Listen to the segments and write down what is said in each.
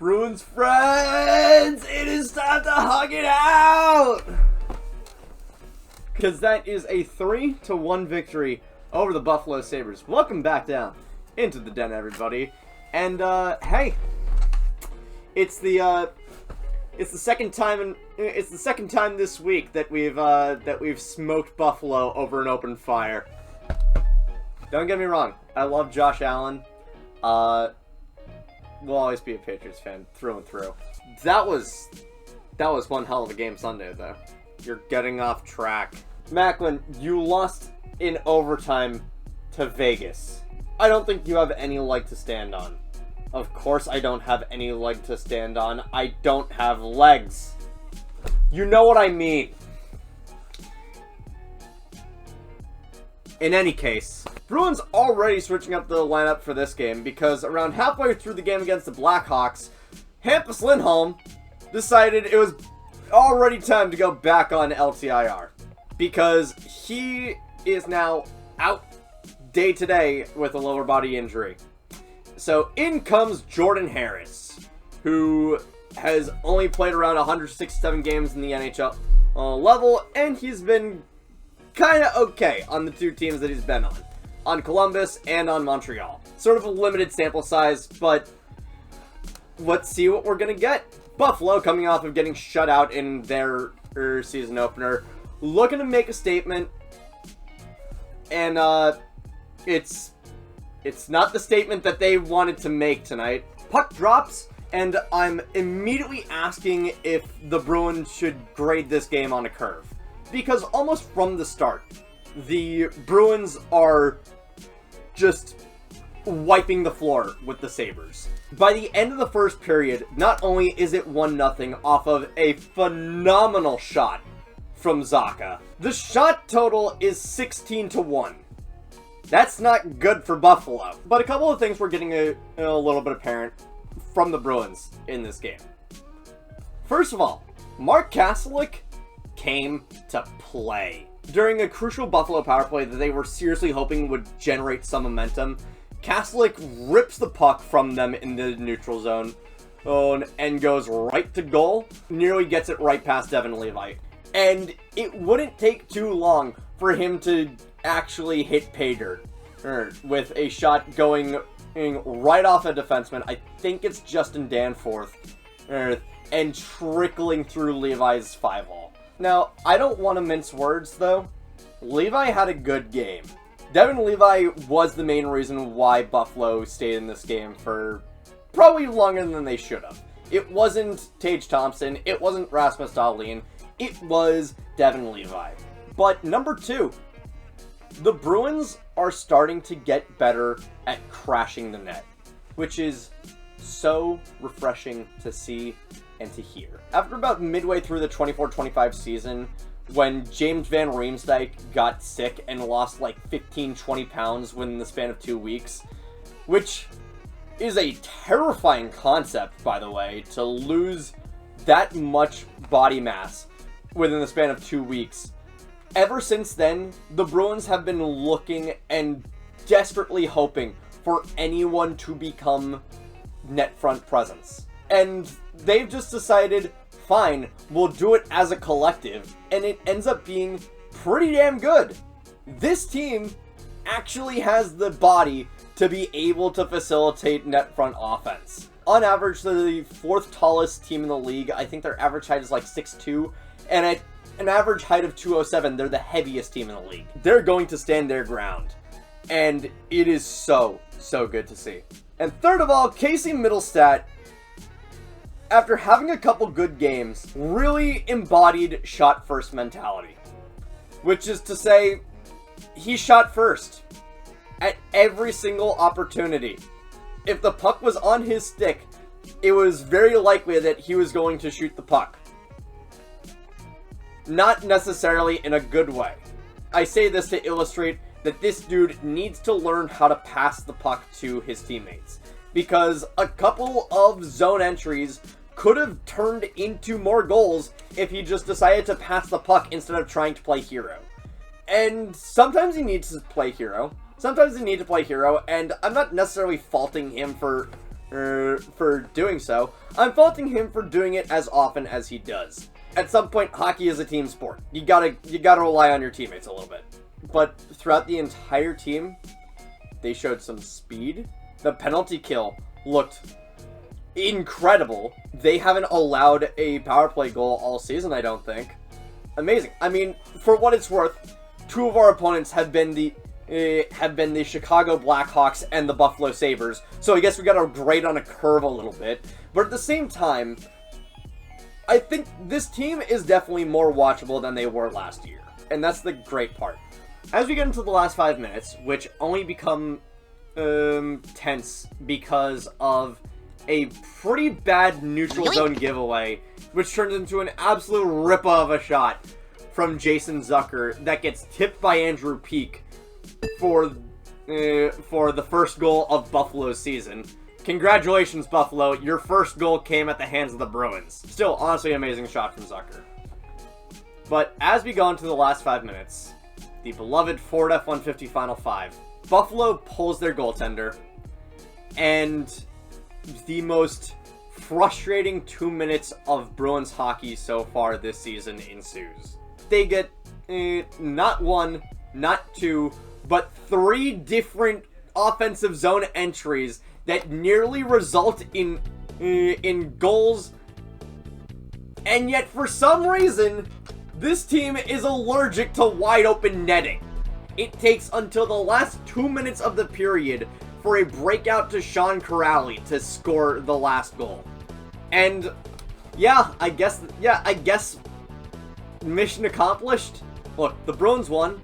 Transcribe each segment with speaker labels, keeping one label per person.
Speaker 1: Bruins friends, it is time to hug it out! Because that is a 3-1 victory over the Buffalo Sabres. Welcome back down into the den, everybody. And, hey, it's the second time this week that we've smoked Buffalo over an open fire. Don't get me wrong, I love Josh Allen. Will always be a Patriots fan through and through. That was one hell of a game Sunday, though. You're getting off track. Macklin, you lost in overtime to Vegas. I don't think you have any leg to stand on. Of course I don't have any leg to stand on. I don't have legs. You know what I mean. In any case, Bruins already switching up the lineup for this game because around halfway through the game against the Blackhawks, Hampus Lindholm decided it was already time to go back on LTIR because he is now out day to day with a lower body injury. So in comes Jordan Harris, who has only played around 167 games in the NHL level, and he's been kind of okay on the two teams that he's been on Columbus and on Montreal. Sort of a limited sample size, but let's see what we're going to get. Buffalo, coming off of getting shut out in their season opener, looking to make a statement, and it's not the statement that they wanted to make tonight. Puck drops, and I'm immediately asking if the Bruins should grade this game on a curve. Because almost from the start, the Bruins are just wiping the floor with the Sabres. By the end of the first period, not only is it 1-0 off of a phenomenal shot from Zacha, the shot total is 16-1. That's not good for Buffalo. But a couple of things were getting a little bit apparent from the Bruins in this game. First of all, Mark Kastelic came to play. During a crucial Buffalo power play that they were seriously hoping would generate some momentum, Kastelic rips the puck from them in the neutral zone and goes right to goal, nearly gets it right past Devin Levi. And it wouldn't take too long for him to actually hit pay dirt with a shot going right off a defenseman. I think it's Justin Danforth, and trickling through Levi's 5-hole. Now, I don't want to mince words, though. Levi had a good game. Devin Levi was the main reason why Buffalo stayed in this game for probably longer than they should have. It wasn't Tage Thompson. It wasn't Rasmus Dahlin. It was Devin Levi. But number two, the Bruins are starting to get better at crashing the net, which is so refreshing to see and to hear. After about midway through the 24-25 season, when Jame Van Riemsdyk got sick and lost like 15-20 pounds within the span of 2 weeks, which is a terrifying concept, by the way, to lose that much body mass within the span of 2 weeks. Ever since then, the Bruins have been looking and desperately hoping for anyone to become net front presence. And they've just decided, fine, we'll do it as a collective, and it ends up being pretty damn good. This team actually has the body to be able to facilitate net front offense. On average, they're the fourth tallest team in the league. I think their average height is like 6'2", and at an average height of 207, they're the heaviest team in the league. They're going to stand their ground, and it is so good to see. And third of all, Casey Mittelstadt, after having a couple good games, really embodied shot first mentality. Which is to say, he shot first at every single opportunity. If the puck was on his stick, it was very likely that he was going to shoot the puck. Not necessarily in a good way. I say this to illustrate that this dude needs to learn how to pass the puck to his teammates. Because a couple of zone entries could have turned into more goals if he just decided to pass the puck instead of trying to play hero. And sometimes he needs to play hero. Sometimes he needs to play hero, and I'm not necessarily faulting him for for doing so. I'm faulting him for doing it as often as he does. At some point, hockey is a team sport. You gotta rely on your teammates a little bit. But throughout the entire team, they showed some speed. The penalty kill looked incredible. They haven't allowed a power play goal all season, I don't think. Amazing. I mean, for what it's worth, two of our opponents have been the Chicago Blackhawks and the Buffalo Sabres. So I guess we got to grade on a curve a little bit. But at the same time, I think this team is definitely more watchable than they were last year. And that's the great part. As we get into the last 5 minutes, which only become tense because of a pretty bad neutral zone giveaway, which turns into an absolute ripper of a shot from Jason Zucker that gets tipped by Andrew Peak for the first goal of Buffalo's season. Congratulations, Buffalo. Your first goal came at the hands of the Bruins. Still, honestly, amazing shot from Zucker. But as we go into the last 5 minutes, the beloved Ford F-150 Final 5, Buffalo pulls their goaltender, and the most frustrating 2 minutes of Bruins hockey so far this season ensues. They get not one, not two, but 3 different offensive zone entries that nearly result in goals, and yet for some reason, this team is allergic to wide open netting. It takes until the last 2 minutes of the period for a breakout to Sean Kuraly to score the last goal. And I guess mission accomplished. Look, the Bruins won,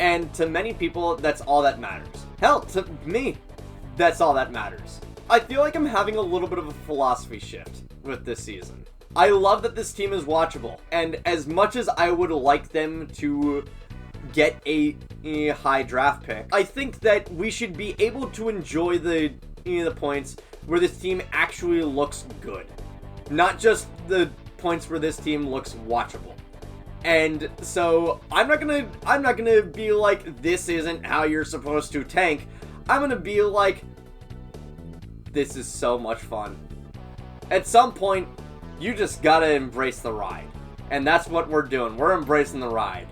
Speaker 1: and to many people, that's all that matters. Hell, to me, that's all that matters. I feel like I'm having a little bit of a philosophy shift with this season. I love that this team is watchable, and as much as I would like them to get a high draft pick, I think that we should be able to enjoy the points where this team actually looks good, not just the points where this team looks watchable. And so I'm not gonna be like, this isn't how you're supposed to tank. I'm gonna be like, this is so much fun. At some point, you just gotta embrace the ride. And that's what we're doing. We're embracing the ride.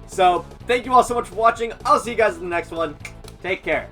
Speaker 1: So, thank you all so much for watching. I'll see you guys in the next one. Take care.